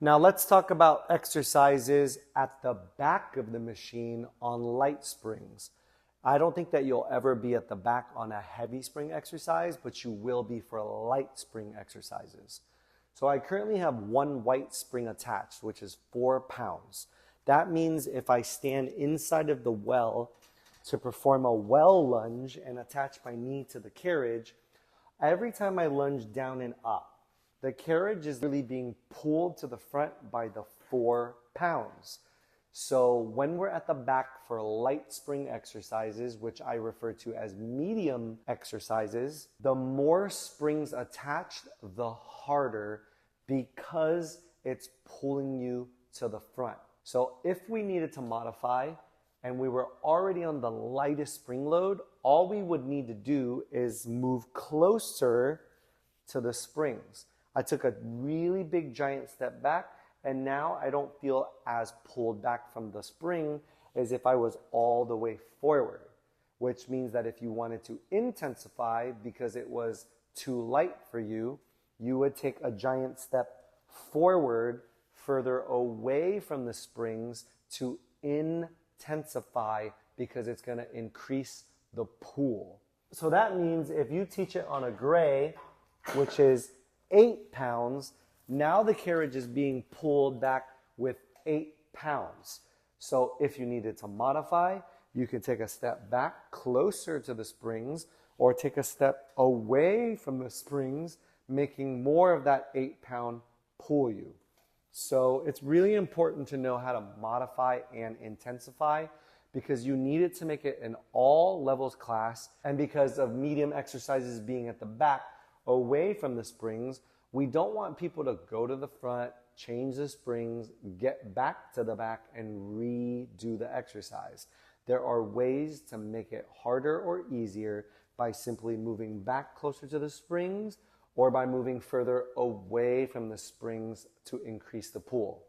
Now let's talk about exercises at the back of the machine on light springs. I don't think that you'll ever be at the back on a heavy spring exercise, but you will be for light spring exercises. So I currently have one white spring attached, which is 4 pounds. That means if I stand inside of the well to perform a well lunge and attach my knee to the carriage, every time I lunge down and up, the carriage is really being pulled to the front by the 4 pounds. So when we're at the back for light spring exercises, which I refer to as medium exercises, the more springs attached, the harder, because it's pulling you to the front. So if we needed to modify and we were already on the lightest spring load, all we would need to do is move closer to the springs. I took a really big giant step back, and now I don't feel as pulled back from the spring as if I was all the way forward, which means that if you wanted to intensify because it was too light for you, you would take a giant step forward, further away from the springs to intensify because it's going to increase the pull. So that means if you teach it on a gray, which is 8 pounds, now the carriage is being pulled back with 8 pounds. So if you needed to modify, you can take a step back closer to the springs or take a step away from the springs, making more of that 8-pound pull you. So it's really important to know how to modify and intensify because you need it to make it an all levels class, and because of medium exercises being at the back, away from the springs, we don't want people to go to the front, change the springs, get back to the back, and redo the exercise. There are ways to make it harder or easier by simply moving back closer to the springs or by moving further away from the springs to increase the pull.